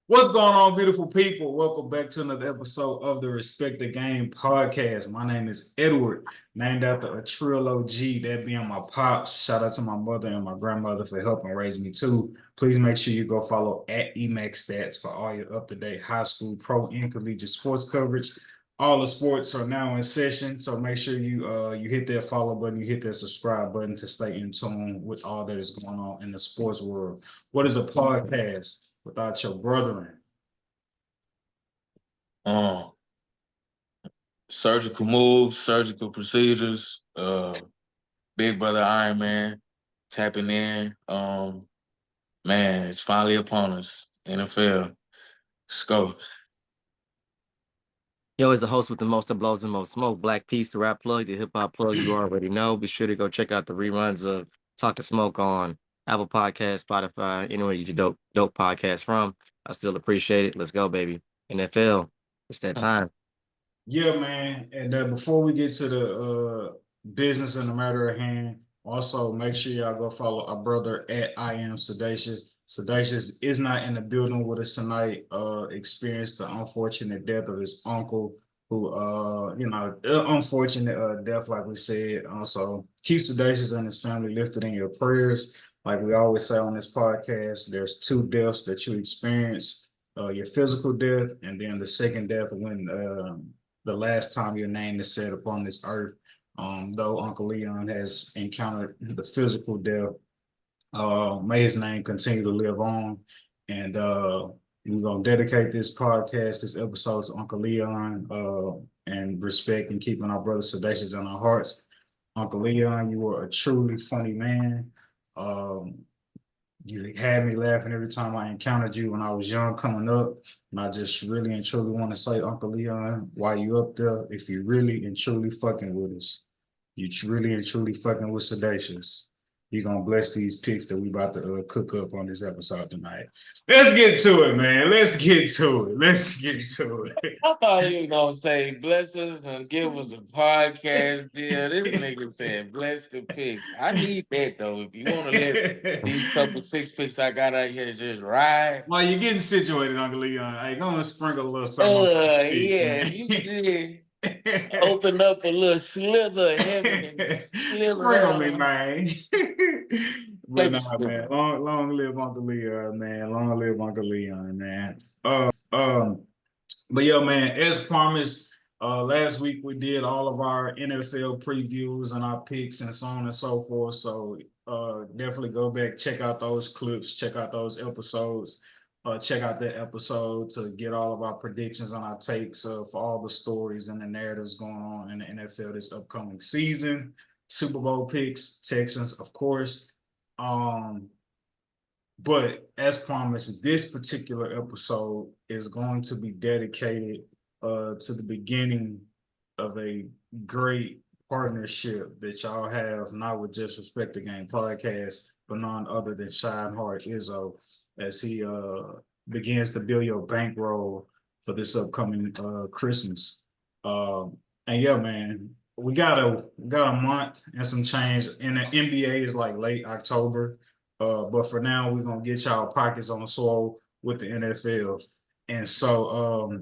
What's going on, beautiful people? Welcome back to another episode of the Respect the Game podcast. My name is Edward, named after a trill OG, that being my pops. Shout out to my mother and my grandmother for helping raise me too. Please make sure you go follow at Emax Stats for all your up-to-date high school, pro, and collegiate sports coverage. All the sports are now in session, so make sure you hit that follow button, you hit that subscribe button to stay in tune with all that is going on in the sports world. What is a podcast without your brethren? Surgical moves, surgical procedures, Big Brother Iron Man tapping in. Man, it's finally upon us. NFL. Let's go. Yo, is the host with the most that blows the most smoke. Black Peace, the rap plug, the hip hop plug. You already know. Be sure to go check out the reruns of Talking Smoke on Apple Podcasts, Spotify, anywhere you get your dope podcast from. I still appreciate it. Let's go, baby. NFL. It's that time. Yeah, man. And before we get to the business and the matter at hand, also make sure y'all go follow our brother at I Am Sedacious. Sedacious is not in the building with us tonight. Experienced the unfortunate death of his uncle, who unfortunate death, like we said. Also, keep Sedacious and his family lifted in your prayers. Like we always say on this podcast, there's two deaths that you experience: your physical death, and then the second death when the last time your name is said upon this earth. Though Uncle Leon has encountered the physical death, may his name continue to live on. And we're going to dedicate this podcast, this episode to Uncle Leon, and respect and keeping our brother Sedacious in our hearts. Uncle Leon, you were a truly funny man. You had me laughing every time I encountered you when I was young coming up. And I just really and truly want to say, Uncle Leon, while you up there, if you really and truly fucking with us, you really and truly fucking with Sedacious, you're going to bless these picks that we about to cook up on this episode tonight. Let's get to it, man. Let's get to it. I thought he was going to say, bless us and give us a podcast deal. This nigga said, bless the picks. I need that, though. If you want to let these couple 6 picks I got out here just ride. While you're getting situated, Uncle Leon, I ain't going to sprinkle a little something. Yeah, if you did. Open up a little slither of heaven. Sprinkle me, man. But nah, man. Long live Uncle Leon, man. Long live Uncle Leon, man. But yo, man, as promised, last week we did all of our NFL previews and our picks and so on and so forth. So definitely go back, check out those clips, check out those episodes. Check out that episode to get all of our predictions and our takes for all the stories and the narratives going on in the NFL this upcoming season. Super Bowl picks, Texans, of course. But as promised, this particular episode is going to be dedicated to the beginning of a great partnership that y'all have, not with Just Respect the Game podcast, but none other than ShineHard Izzo, as he begins to build your bankroll for this upcoming Christmas. And yeah, man, we got a month and some change, and the NBA is like late October. But for now, we're gonna get y'all pockets on swole with the NFL. And so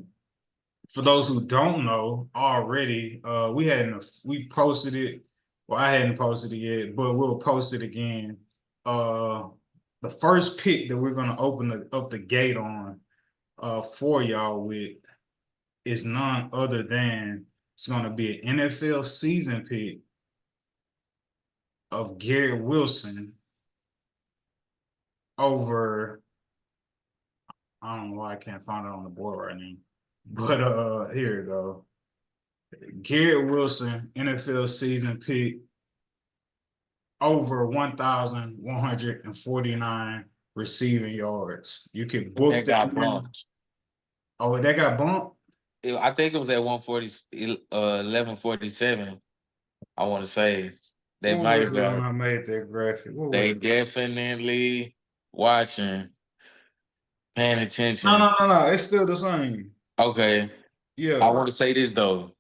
for those who don't know already, we posted it. Well, I hadn't posted it yet, but we'll post it again. The first pick that we're gonna open up the gate on for y'all with is none other than it's gonna be an NFL season pick of Garrett Wilson over. I don't know why I can't find it on the board right now. But here we go. Garrett Wilson, NFL season pick over 1,149 receiving yards. You can book that. Got bumped. Oh, that got bumped? I think it was at 1147. I want to say they might have been. I made that graphic. They definitely watching, paying attention. No. It's still the same. Okay. Yeah. I want to say this though.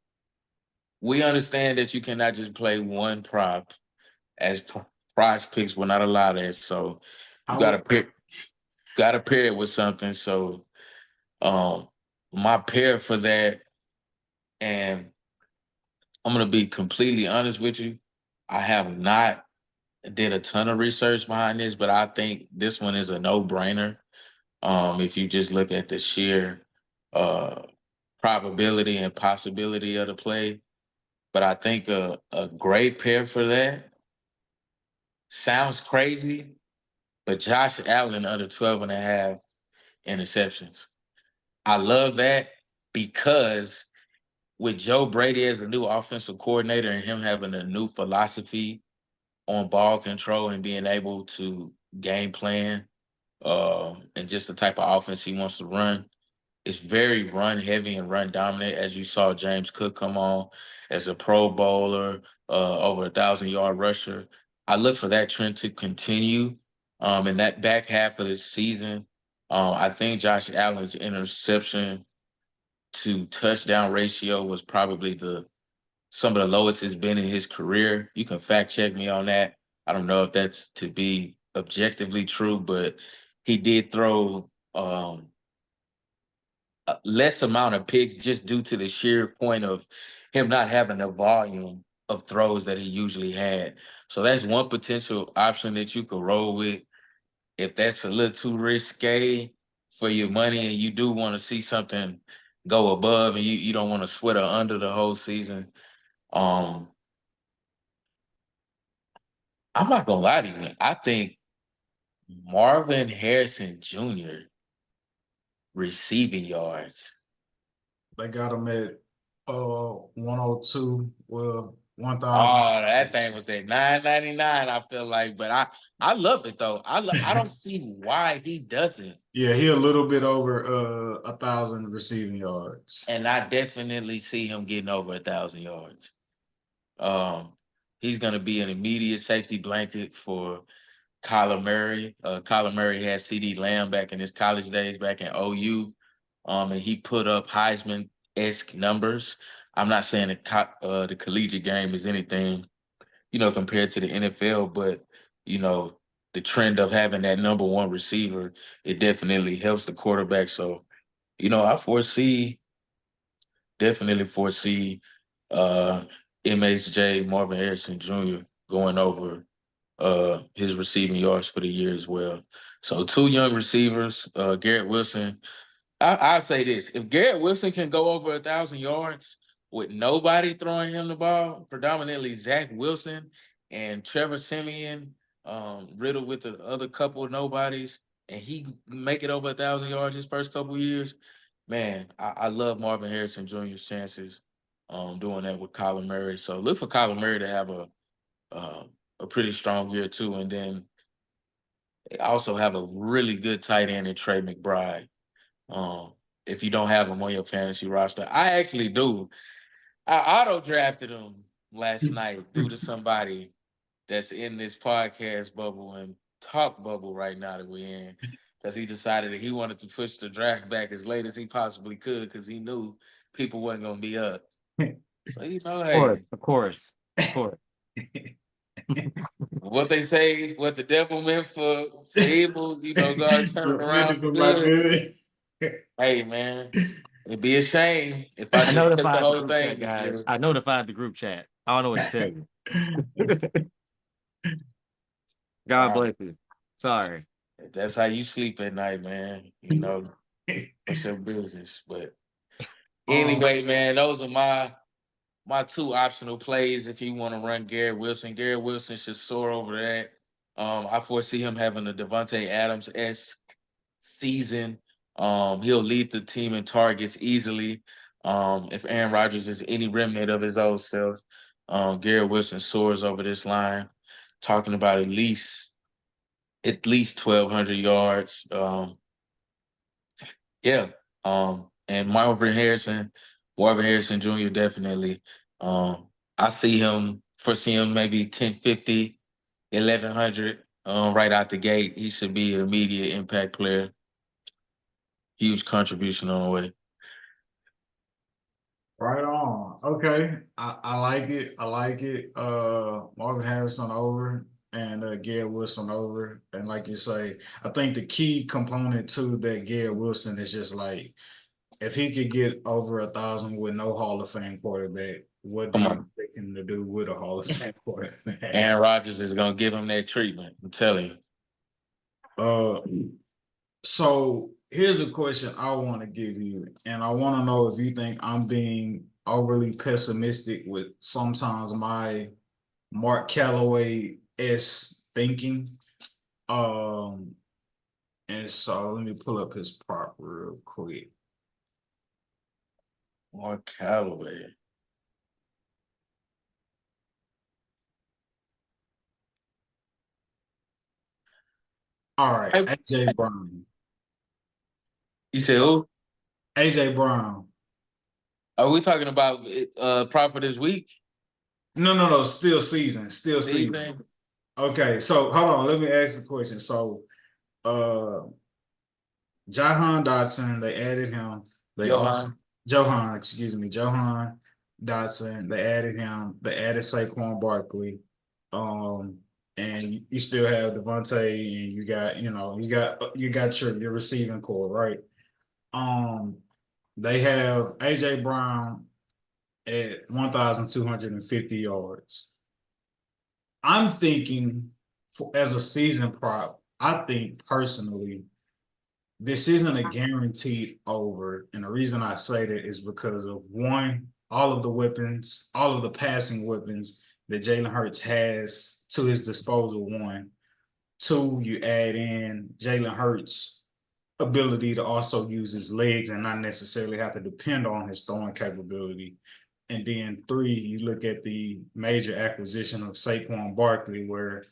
We understand that you cannot just play one prop, as prize picks will not allow that. So you gotta pair it with something. So My pair for that, and I'm gonna be completely honest with you, I have not did a ton of research behind this, but I think this one is a no-brainer. If you just look at the sheer uh probability and possibility of the play. But I think a great pair for that sounds crazy, but Josh Allen under 12 and a half interceptions. I love that because with Joe Brady as a new offensive coordinator and him having a new philosophy on ball control and being able to game plan and just the type of offense he wants to run, it's very run heavy and run dominant. As you saw James Cook come on as a Pro Bowler, over 1,000-yard rusher. I look for that trend to continue in that back half of the season. I think Josh Allen's interception to touchdown ratio was probably some of the lowest it's been in his career. You can fact check me on that. I don't know if that's to be objectively true, but he did throw a less amount of picks just due to the sheer point of him not having the volume of throws that he usually had. So that's one potential option that you could roll with. If that's a little too risque for your money and you do want to see something go above and you don't want to sweat or under the whole season, um, I'm not gonna lie to you. I think Marvin Harrison Jr. receiving yards. They got him at 102, well, 1,000. Oh, that thing was at $9.99. I feel like, but I love it though. I don't see why he doesn't. Yeah, he a little bit over 1,000 receiving yards. And I definitely see him getting over 1,000 yards. Um, he's gonna be an immediate safety blanket for Kyler Murray. Kyler Murray had CD Lamb back in his college days, back in OU, and he put up Heisman-esque numbers. I'm not saying the collegiate game is anything, compared to the NFL, but the trend of having that number one receiver, it definitely helps the quarterback. So, I definitely foresee uh MHJ Marvin Harrison Jr. going over his receiving yards for the year as well. So two young receivers, Garrett Wilson. I'll say this: if Garrett Wilson can go over 1,000 yards with nobody throwing him the ball, predominantly Zach Wilson and Trevor Siemian, riddled with the other couple of nobodies, and he make it over 1,000 yards his first couple of years, man, I love Marvin Harrison Jr.'s chances doing that with Kyler Murray. So look for Kyler Murray to have a pretty strong year too, and then they also have a really good tight end in Trey McBride. Um, if you don't have him on your fantasy roster, I actually do. I auto drafted him last night due to somebody that's in this podcast bubble and talk bubble right now that we're in, because he decided that he wanted to push the draft back as late as he possibly could because he knew people wasn't gonna be up. So hey, Of course. what they say, what the devil meant for evil, God turn it around for good. Hey man, it'd be a shame if I I just took the notified the whole group thing chat, this guys. year. I notified the group chat. I don't know what to tell you. God Wow. bless you. Sorry. If that's how you sleep at night, man. That's your business. But anyway, man, those are my two optional plays if you want to run Garrett Wilson. Garrett Wilson should soar over that. I foresee him having a Devontae Adams-esque season. He'll lead the team in targets easily. If Aaron Rodgers is any remnant of his old self, Garrett Wilson soars over this line, talking about at least 1,200 yards. Yeah. And Marvin Harrison Jr. definitely. I foresee him maybe 1050, 1,100 right out the gate. He should be an immediate impact player. Huge contribution on the way. Right on. Okay. I like it. Marvin Harrison over. and Garrett Wilson over. And like you say, I think the key component to that Garrett Wilson is just like if he could get over 1,000 with no Hall of Fame quarterback, what do Come you on. expect him to do with a Hall of Fame quarterback? Aaron Rodgers is gonna give him that treatment. I'm telling you. Uh, so here's a question I want to give you, and I want to know if you think I'm being overly pessimistic with sometimes my Mark Callaway-esque thinking. Um, and so let me pull up his prop real quick. Mark Callaway. All right, Hey, AJ Brown. you said So who? AJ Brown. Are we talking about prop for this week? No, still season, still season. Season? Okay, so hold on, let me ask the question. So uh Jahan Dotson, they added him. They also Johan. Johan, excuse me, Johan Dotson, they added him, they added Saquon Barkley. Um, and you still have Devontae, and you got your receiving core, right? Um, they have AJ Brown at 1,250 yards. I'm thinking as a season prop, I think personally, this isn't a guaranteed over. And the reason I say that is because of one, all of the weapons, all of the passing weapons that Jalen Hurts has to his disposal. One, two, you add in Jalen Hurts' ability to also use his legs and not necessarily have to depend on his throwing capability. And then three, you look at the major acquisition of Saquon Barkley, where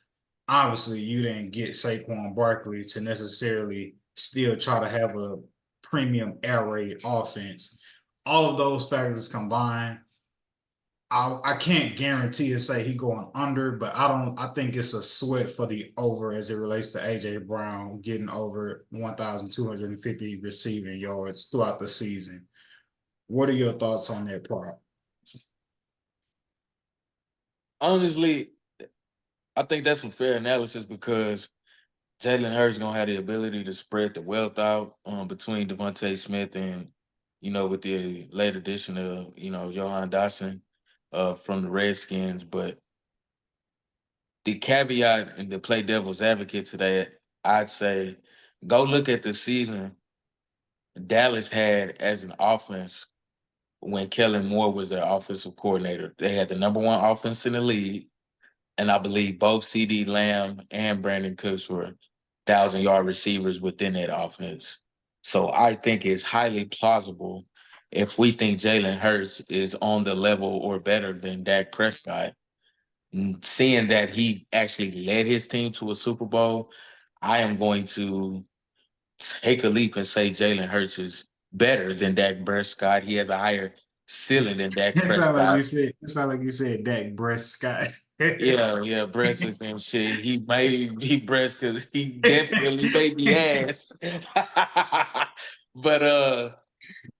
obviously you didn't get Saquon Barkley to necessarily still try to have a premium air raid offense. All of those factors combined, I can't guarantee to say he going under, but I think it's a sweat for the over as it relates to AJ Brown getting over 1,250 receiving yards throughout the season. What are your thoughts on that prop? Honestly, I think that's some fair analysis because Jalen Hurts gonna have the ability to spread the wealth out between Devontae Smith and with the late addition of Johan Dotson from the Redskins. But the caveat and to play devil's advocate to that, I'd say go look at the season Dallas had as an offense when Kellen Moore was their offensive coordinator. They had the number one offense in the league. And I believe both CD Lamb and Brandon Cooks were 1,000-yard receivers within that offense. So I think it's highly plausible if we think Jalen Hurts is on the level or better than Dak Prescott. Seeing that he actually led his team to a Super Bowl, I am going to take a leap and say Jalen Hurts is better than Dak Prescott. He has a higher ceiling than Dak It sound like you Prescott. said. It sound like you said Dak Prescott. Yeah, breasts and shit. He made me breast because he definitely made me ass. But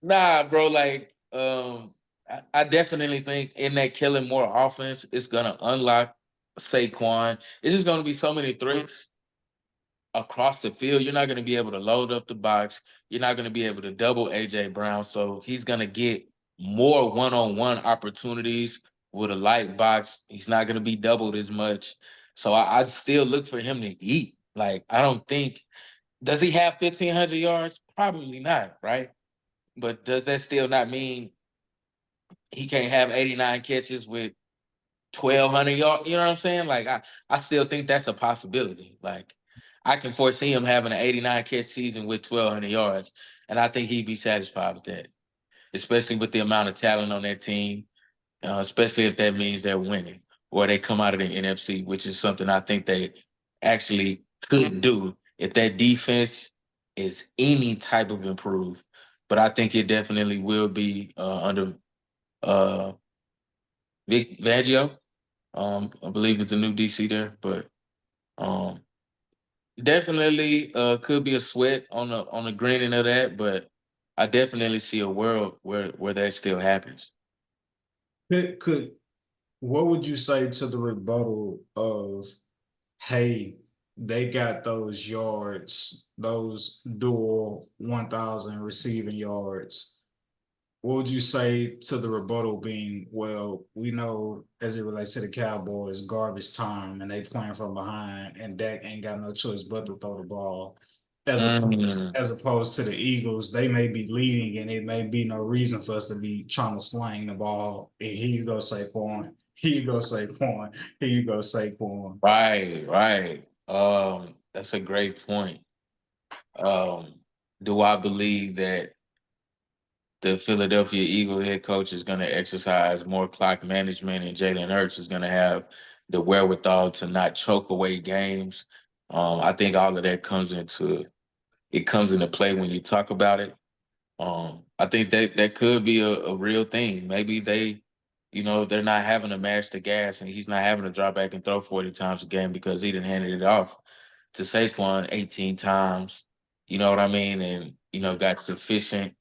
nah, bro, like I definitely think in that Kellen Moore offense, it's gonna unlock Saquon. It's just gonna be so many threats across the field. You're not gonna be able to load up the box. You're not gonna be able to double AJ Brown. So he's gonna get more one-on-one opportunities with a light box. He's not gonna be doubled as much. So I still look for him to eat. Like, I don't think does he have 1,500 yards? Probably not, right? But does that still not mean he can't have 89 catches with 1,200 yards? You know what I'm saying? Like, I still think that's a possibility. Like, I can foresee him having an 89 catch season with 1,200 yards, and I think he'd be satisfied with that, especially with the amount of talent on that team, especially if that means they're winning or they come out of the NFC, which is something I think they actually could do if that defense is any type of improved. But I think it definitely will be under Vic Fangio. I believe it's a new DC there, but um, definitely could be a sweat on the greening of that. But I definitely see a world where that still happens. Could what would you say to the rebuttal of hey, they got those yards, those dual 1,000 receiving yards, what would you say to the rebuttal being, well, we know as it relates to the Cowboys, garbage time and they playing from behind and Dak ain't got no choice but to throw the ball. Mm. As opposed to the Eagles, they may be leading and it may be no reason for us to be trying to slang the ball. And here you go, Saquon. Here you go, Saquon. Here you go, Saquon. Right. That's a great point. Do I believe that the Philadelphia Eagle head coach is going to exercise more clock management and Jalen Hurts is going to have the wherewithal to not choke away games? I think all of that comes into play when you talk about it. I think that could be a real thing. Maybe they're not having to mash the gas and he's not having to drop back and throw 40 times a game because he didn't hand it off to Saquon 18 times. You know what I mean? And, got sufficient,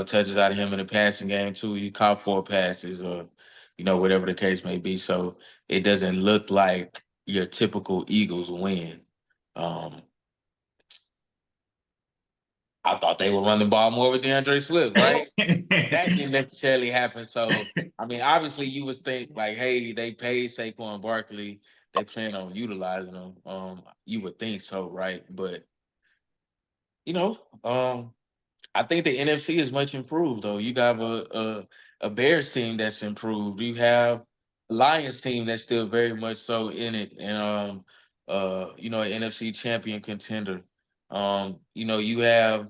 touches out of him in the passing game too. He caught 4 passes or, whatever the case may be. So it doesn't look like your typical Eagles win. I thought they would run the ball more with DeAndre Swift, right? That didn't necessarily happen. So, I mean, obviously you would think like, hey, they paid Saquon Barkley. They plan on utilizing him. You would think so, right? But, you know, I think the NFC is much improved, though. You got a Bears team that's improved. You have a Lions team that's still very much so in it, and an NFC champion contender. You have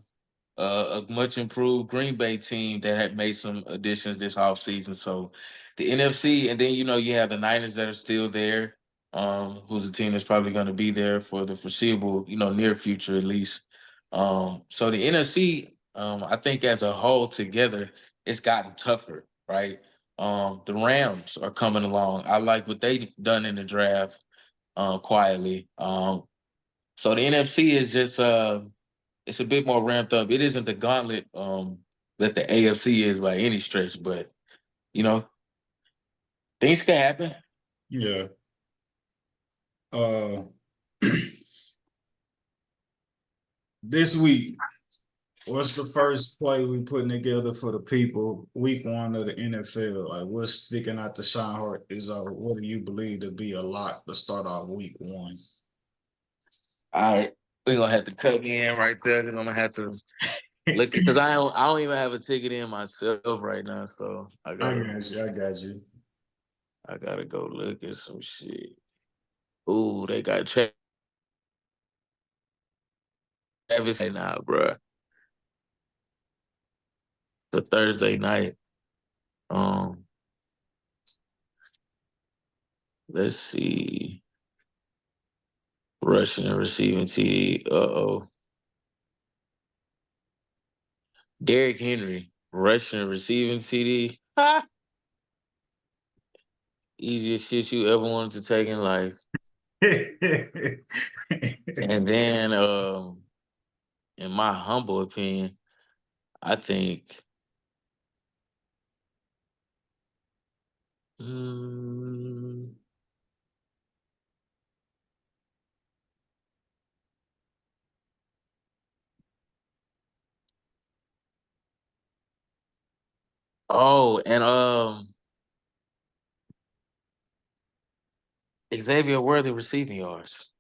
a much improved Green Bay team that had made some additions this offseason. So the NFC, and then you have the Niners that are still there. Who's a team that's probably going to be there for the foreseeable, near future at least. So the NFC, I think as a whole together, it's gotten tougher, right? The Rams are coming along. I like what they've done in the draft quietly. So the NFC is just it's a bit more ramped up. It isn't the gauntlet that the AFC is by any stretch, but you know, things can happen. Yeah. Uh, this week, what's the first play we putting together for the people? Week 1 of the NFL. Like, what's sticking out to ShineHard is what do you believe to be a lot to start off week 1? All right, we're gonna have to cut me in right there because I'm gonna have to look because I don't even have a ticket in myself right now, so I got you. I gotta go look at some shit. Ooh, they got Travis now, bruh. The Thursday night. Um, let's see. Rushing and receiving TD. Uh-oh. Derrick Henry, rushing and receiving TD. Ha! Easiest shit you ever wanted to take in life. And then, in my humble opinion, I think mm, and Xavier Worthy receiving yards.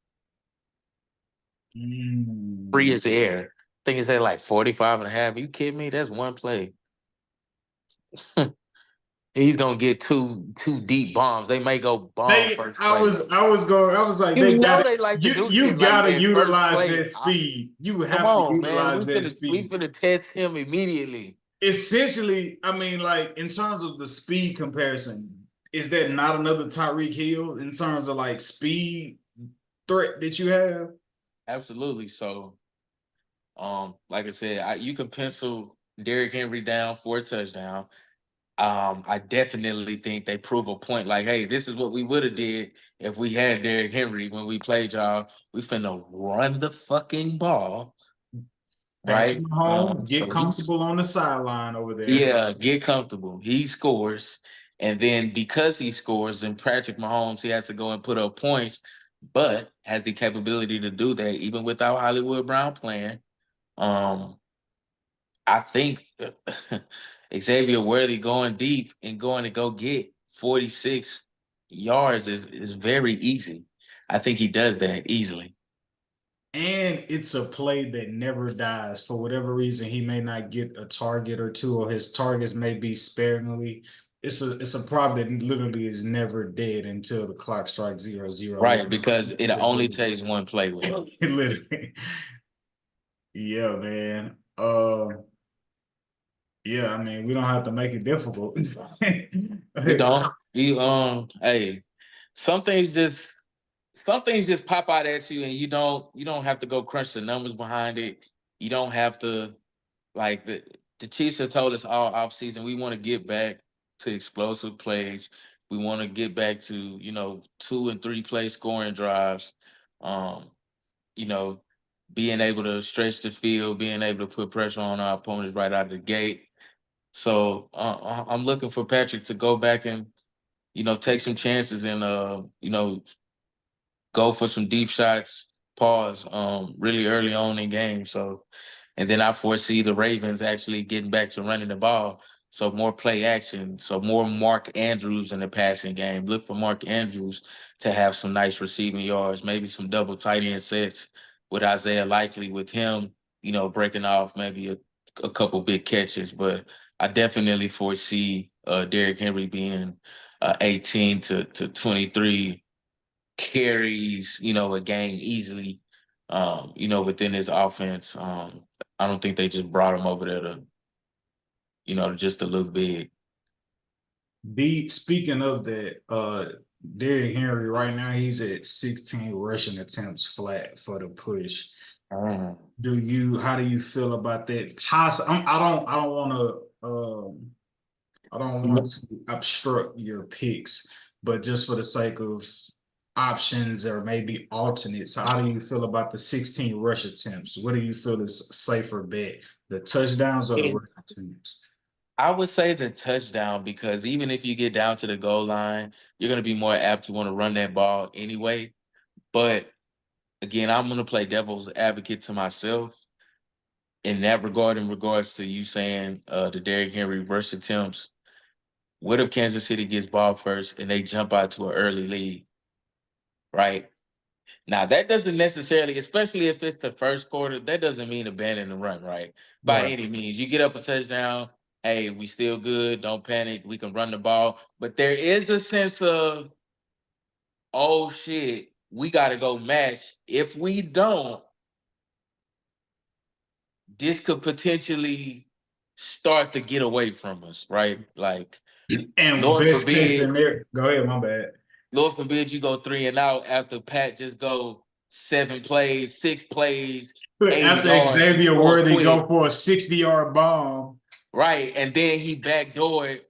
Free as air. I think it's at like 45 and a half. Are you kidding me? That's one play. He's gonna get two deep bombs. They may go bomb first play. I was like, They like to do you shit like gotta that first utilize play. that speed. You Come have to on, man. utilize that We speed. finna test him immediately. Essentially, I mean, like in terms of the speed comparison, is that not another Tyreek Hill in terms of like speed threat that you have? Absolutely. So, like I said, you can pencil Derrick Henry down for a touchdown. I definitely think they prove a point. Like, hey, this is what we would have did if we had Derrick Henry when we played y'all. We finna run the fucking ball, Patrick right? Mahomes, So get comfortable on the sideline over there. yeah, get comfortable. He scores, and then because he scores, and Patrick Mahomes, he has to go and put up points. but has the capability to do that even without Hollywood Brown playing. I think Xavier Worthy going deep and going to go get 46 yards is very easy. I think he does that easily. And it's a play that never dies. For whatever reason, he may not get a target or two, or his targets may be sparingly. It's a prop that literally is never dead until the clock strikes 0-0. Right, because it only takes one play with him. Literally. Yeah, man. Yeah, I mean, we don't have to make it difficult. We don't. Hey, some things just pop out at you, and you don't have to go crunch the numbers behind it. You don't have to, like, the Chiefs have told us all offseason, we want to get back to explosive plays. We want to get back to, 2 and 3 play scoring drives. Um, you know, being able to stretch the field, being able to put pressure on our opponents right out of the gate. So I'm looking for Patrick to go back and, take some chances and, go for some deep shots, pause, really early on in games. So, and then I foresee the Ravens actually getting back to running the ball. So more play action. So more Mark Andrews in the passing game. Look for Mark Andrews to have some nice receiving yards, maybe some double tight end sets with Isaiah Likely, with him, breaking off maybe a couple big catches. But I definitely foresee Derrick Henry being 18 to 23 carries, a game easily, within his offense. I don't think they just brought him over there to just to look big. Speaking of that, Derrick Henry right now he's at 16 rushing attempts flat for the push. Mm. How do you feel about that? I don't want to obstruct your picks, but just for the sake of options or maybe alternates, how do you feel about the 16 rush attempts? What do you feel is safer bet? The touchdowns or the rush attempts? I would say the touchdown, because even if you get down to the goal line, you're going to be more apt to want to run that ball anyway. But again, I'm going to play devil's advocate to myself in that regard, in regards to you saying the Derrick Henry rush attempts. What if Kansas City gets ball first and they jump out to an early lead, right? Now, that doesn't necessarily, especially if it's the first quarter, that doesn't mean abandon the run, right? By Right. any means. You get up a touchdown, hey, we still good, don't panic, we can run the ball. But there is a sense of, oh shit, we got to go match. If we don't, this could potentially start to get away from us, right? Like, And Lord best case forbid, scenario, go ahead, my bad. Lord forbid you go 3 and out after Pat just go 7 plays, 6 plays, 80 After yards Xavier real Worthy quick. go for a 60-yard bomb. Right. And then he backdoored,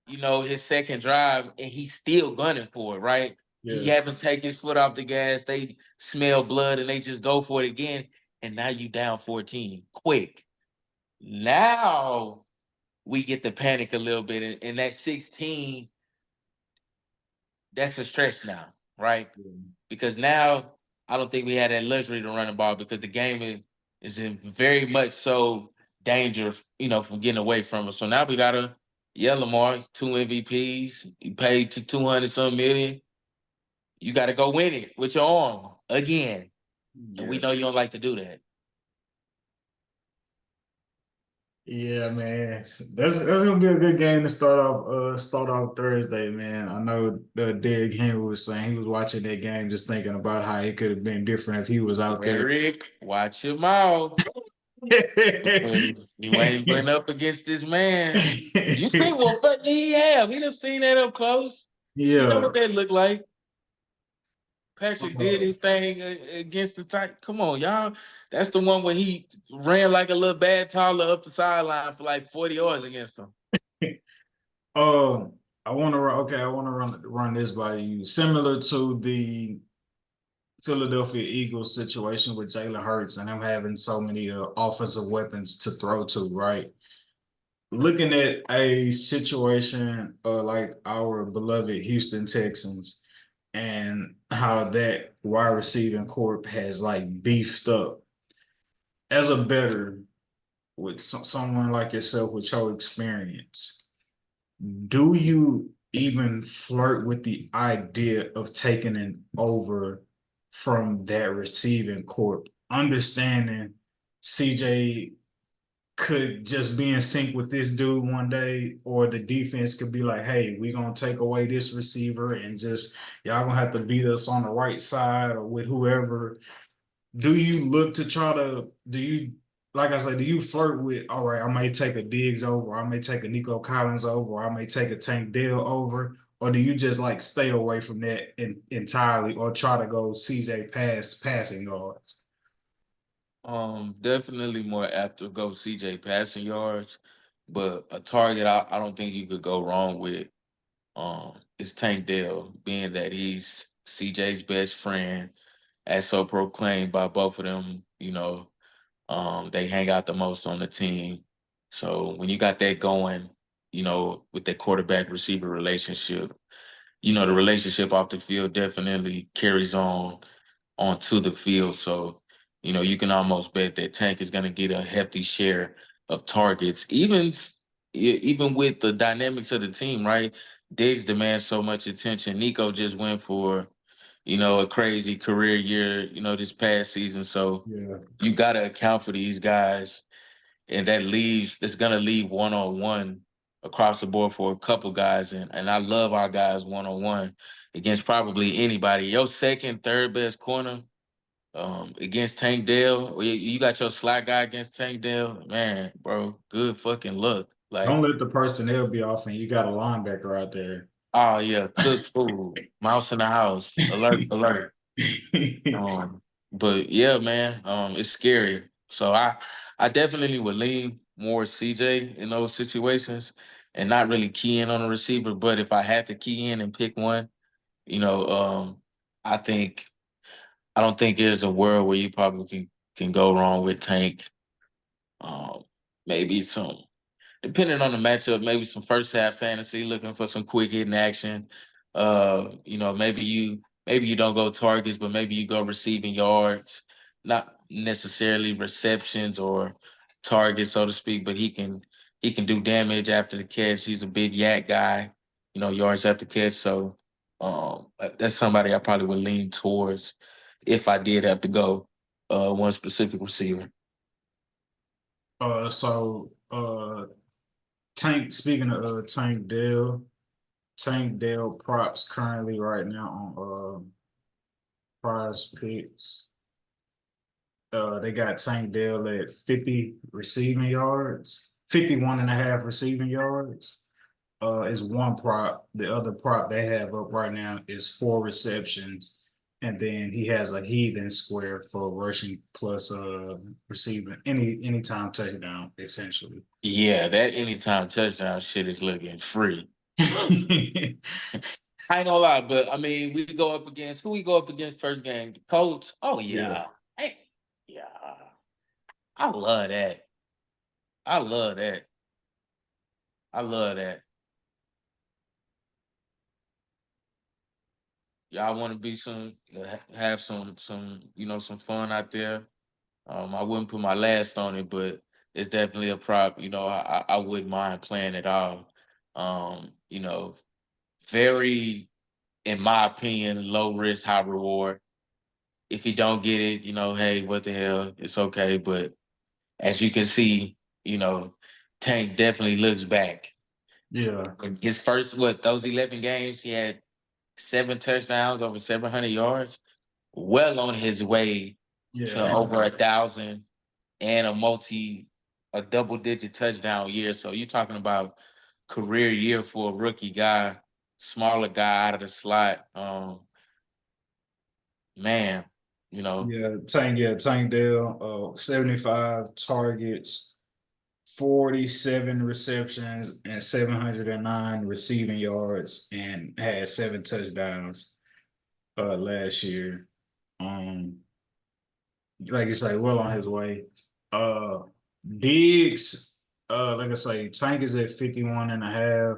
his second drive, and he's still gunning for it, right? Yeah. He haven't taken his foot off the gas. They smell blood and they just go for it again. And now you down 14. Quick. Now we get to panic a little bit. And that 16, that's a stretch now, right? Yeah. Because now I don't think we had that luxury to run the ball, because the game is in very much so danger, from getting away from us. So now we gotta, Lamar, 2 MVPs, you paid to 200 some million. You gotta go win it with your arm again. Yeah. And we know you don't like to do that. Yeah, man. That's gonna be a good game to start off Thursday, man. I know Derrick Henry was saying he was watching that game just thinking about how it could have been different if he was out there. Eric, watch your mouth. Because you ain't been up against this man. You see what he have. He done seen that up close. You know Yeah. what that looked like. Patrick did his thing against the tight. Come on, y'all. That's the one where he ran like a little bad toddler up the sideline for like 40 yards against him. I want to run this by you. Similar to the Philadelphia Eagles situation with Jalen Hurts and him having so many offensive weapons to throw to, right? Looking at a situation like our beloved Houston Texans, and how that wide receiving corp has like beefed up. As a better with someone like yourself with your experience, do you even flirt with the idea of taking an over from that receiving corp, understanding CJ could just be in sync with this dude one day, or the defense could be like, hey, we're gonna take away this receiver and just y'all gonna have to beat us on the right side or with whoever. Do you look to try to do you like I said, do you flirt with, all right, I may take a Diggs over, I may take a Nico Collins over, or I may take a Tank Dell over, or do you just like stay away from that entirely or try to go CJ passing yards? Definitely more apt to go CJ passing yards, but a target I don't think you could go wrong with is Tank Dell, being that he's CJ's best friend, as so proclaimed by both of them. They hang out the most on the team. So when you got that going, with that quarterback receiver relationship, the relationship off the field definitely carries on onto the field. So, you can almost bet that Tank is going to get a hefty share of targets, even with the dynamics of the team, right? Diggs demands so much attention. Nico just went for, a crazy career year, this past season. So Yeah. you got to account for these guys, and that's going to leave one-on-one across the board for a couple guys. And I love our guys one-on-one against probably anybody. Your second, third best corner against Tank Dell, or you got your slot guy against Tank Dell, man, bro, good fucking luck. Don't Like, let the personnel be off and you got a linebacker out there. oh yeah, cook food, mouse in the house, alert, alert. Um, but yeah, man, it's scary. So I definitely would lean more CJ in those situations and not really key in on a receiver. But if I had to key in and pick one, you know, um, I think I don't think there's a world where you probably can go wrong with Tank. Um, maybe some, depending on the matchup, maybe some first half fantasy, looking for some quick hitting action. Maybe you don't go targets, but maybe you go receiving yards, not necessarily receptions or targets, so to speak. But he can do damage after the catch. He's a big yak guy, yards after catch. So that's somebody I probably would lean towards if I did have to go one specific receiver. So Tank, speaking of Tank Dell props currently right now on Prize Picks. They got Tank Dell at 50 receiving yards, 51 and a half receiving yards. Is one prop. The other prop they have up right now is 4 receptions. And then he has a heathen square for rushing plus receiving anytime touchdown, essentially. Yeah, that anytime touchdown shit is looking free. I ain't gonna lie, but I mean, we go up against who we go up against first game? The Colts. Oh Yeah. yeah. Hey, yeah. I love that. I love that. I love that. Y'all want to be have some fun out there. I wouldn't put my last on it, but it's definitely a prop. I wouldn't mind playing at all. Very, in my opinion, low risk, high reward. If you don't get it, hey, what the hell? It's okay. But as you can see, you know, Tank definitely looks back. Yeah. In his first, those 11 games, he had 7 touchdowns, over 700 yards, well on his way to Yeah. over 1,000 and a double-digit touchdown year. So you're talking about career year for a rookie guy, smaller guy out of the slot. Man, you know, Tank Dell, 75 targets, 47 receptions, and 709 receiving yards, and had 7 touchdowns last year. Um, like you say, well on his way. Diggs, like I say, Tank is at 51 and a half.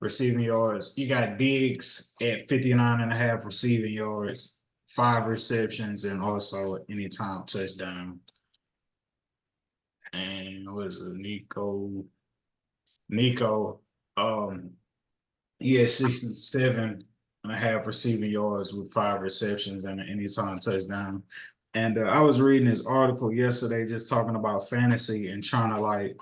receiving yards. You got Diggs at 59.5 receiving yards, 5 receptions, and also anytime touchdown. And what is it, Nico, he had 67.5 receiving yards with 5 receptions and an anytime touchdown. And I was reading this article yesterday just talking about fantasy and trying to like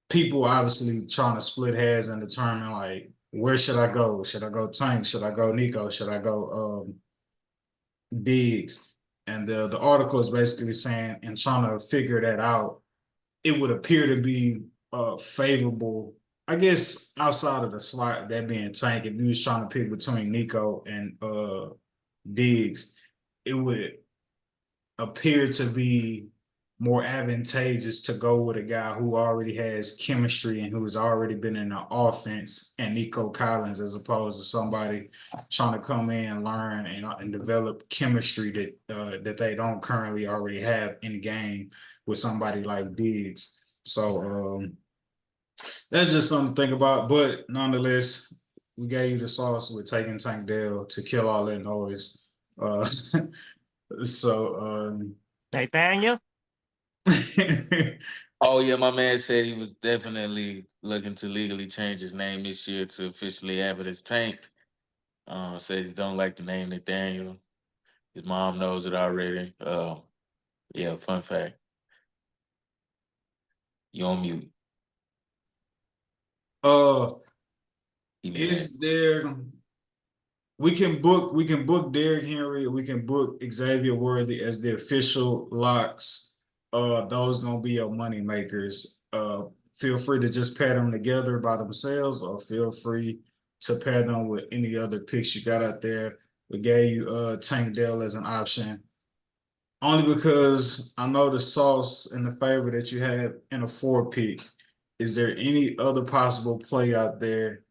people obviously trying to split hairs and determine like where should I go? Should I go Tank? Should I go Nico? Should I go Diggs? And the article is basically saying and trying to figure that out, it would appear to be favorable. I guess outside of the slot, that being Tank, if you was trying to pick between Nico and Diggs, it would appear to be more advantageous to go with a guy who already has chemistry and who has already been in the offense and Nico Collins, as opposed to somebody trying to come in and learn and develop chemistry that they don't currently already have in the game with somebody like Diggs. So that's just something to think about. But nonetheless, we gave you the sauce with taking Tank Dell to kill all that noise. So Nathaniel? Oh yeah, my man said he was definitely looking to legally change his name this year to officially have it as Tank. Says he don't like the name Nathaniel. His mom knows it already. Yeah, fun fact. You on mute. He knew that. Is there we can book Derrick Henry, we can book Xavier Worthy as the official locks. Those gonna be your money makers. Feel free to just pair them together by themselves, or feel free to pair them with any other picks you got out there. We gave you Tank Dell as an option. Only because I know the sauce and the favor that you have in a 4 pick. Is there any other possible play out there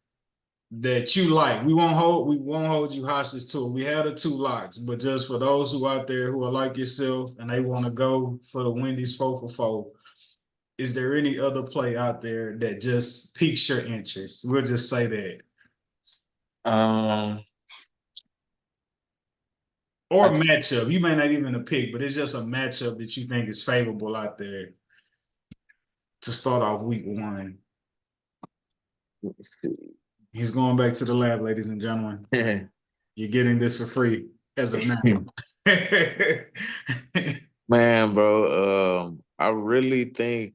that you like? We won't hold you hostage to it. We had the 2 locks, but just for those who out there who are like yourself and they want to go for the Wendy's 4 for 4, is there any other play out there that just piques your interest? We'll just say that. Or matchup. You may not even a pick, but it's just a matchup that you think is favorable out there to start off week 1. Let's see. He's going back to the lab, ladies and gentlemen. You're getting this for free as of now. Man, bro, I really think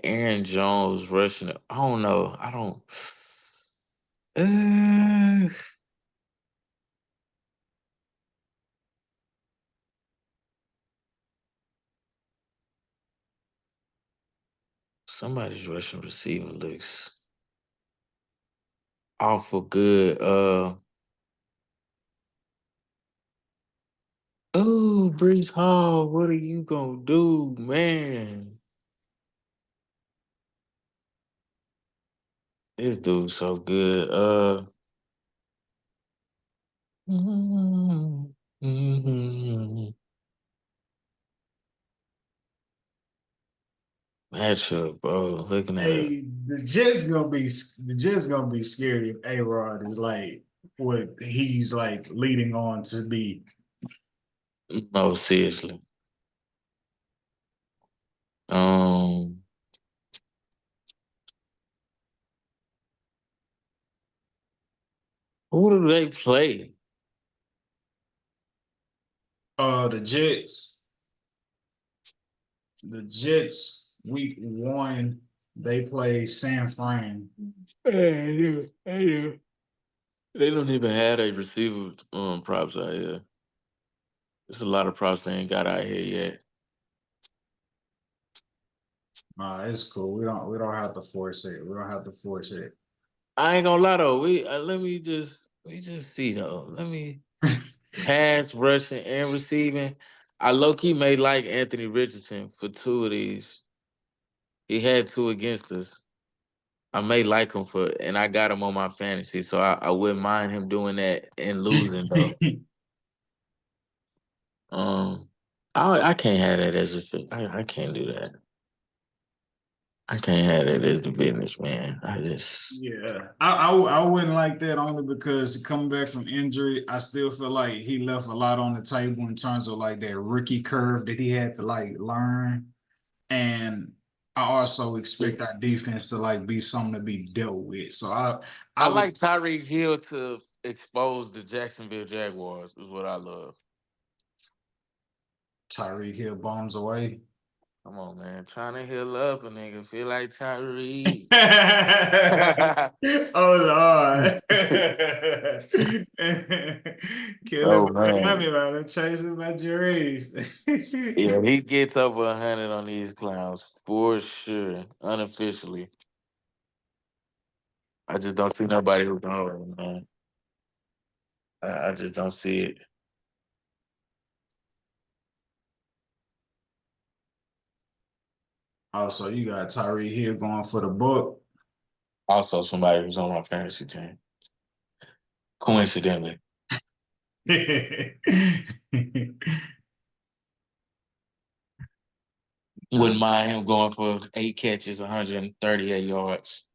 Aaron Jones rushing. I don't know. I don't. Somebody's rushing receiver looks awful good. Oh, Brees Hall, what are you gonna do, man? This dude's so good. Matchup, bro. Looking at it. Hey, the Jets gonna be scary if A-Rod is like what he's like leading on to be. No, seriously. Um, who do they play? The Jets. The Jets week 1, they play San Fran. Hey, they don't even have a receiver props out here. There's a lot of props they ain't got out here yet. Nah, it's cool. We don't have to force it. We don't have to force it. I ain't gonna lie though. We just see though. Let me pass rushing and receiving. I low key may like Anthony Richardson for 2 of these. He had 2 against us. I may like him and I got him on my fantasy, so I wouldn't mind him doing that and losing though. I can't have that as a fit. I can't do that. I can't have that as the business, man. I just Yeah, I wouldn't like that only because coming back from injury, I still feel like he left a lot on the table in terms of like that rookie curve that he had to like learn. And I also expect our defense to like be something to be dealt with. So I I would like Tyreek Hill to expose the Jacksonville Jaguars is what I love. Tyreek Hill bombs away. Come on, man. Trying to heal up a nigga. Feel like Tyreek. Oh Lord. Killing Oh man. Miami about to chasing my juries. Yeah, he gets over 100 on these clowns for sure. Unofficially. I just don't see nobody who's gonna hold him, man. I just don't see it. Also, you got Tyreek Hill going for the book. Also, somebody who's on my fantasy team. Coincidentally. Wouldn't mind him going for 8 catches, 138 yards.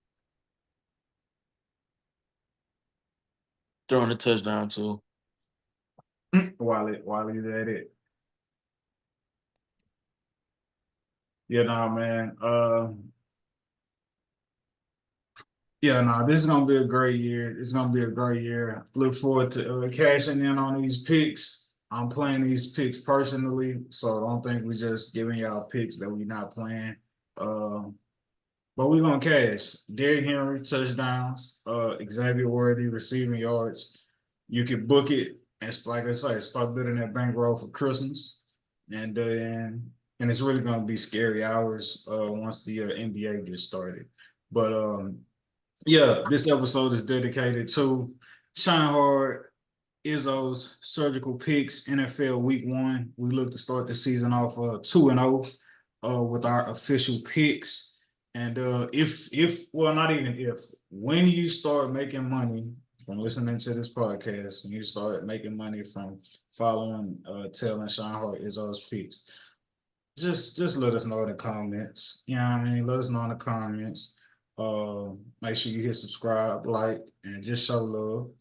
Throwing a touchdown too. While he's at it. Yeah, nah, man. Yeah, no, this is gonna be a great year. It's gonna be a great year. Look forward to cashing in on these picks. I'm playing these picks personally, so don't think we just giving y'all picks that we not playing. But we're gonna cash. Derrick Henry touchdowns, Xavier Worthy receiving yards. You can book it and like I say, start building that bankroll for Christmas. And it's really gonna be scary hours once the NBA gets started. But yeah, this episode is dedicated to ShineHard, Izzo's surgical picks, NFL Week 1. We look to start the season off 2-0 with our official picks. And if well, not even if, when you start making money from listening to this podcast, when you start making money from following telling ShineHard Izzo's picks, just let us know in the comments. You know what I mean? Let us know in the comments. Make sure you hit subscribe, like, and just show love.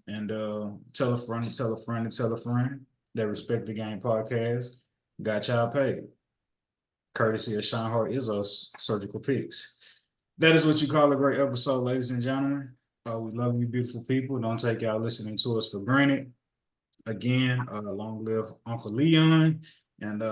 And tell a friend, and tell a friend, and tell a friend that Respect the Game podcast got y'all paid. Courtesy of ShineHard Izzo's surgical picks. That is what you call a great episode, ladies and gentlemen. We love you, beautiful people. Don't take y'all listening to us for granted. Again, long live Uncle Leon, and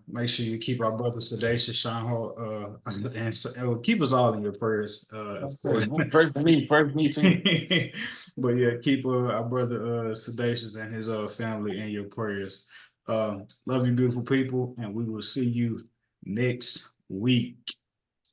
make sure you keep our brother Sedacious, Sean Hall, and keep us all in your prayers. Pray for me too. But yeah, keep our brother Sedacious and his family in your prayers. Love you, beautiful people, and we will see you next week.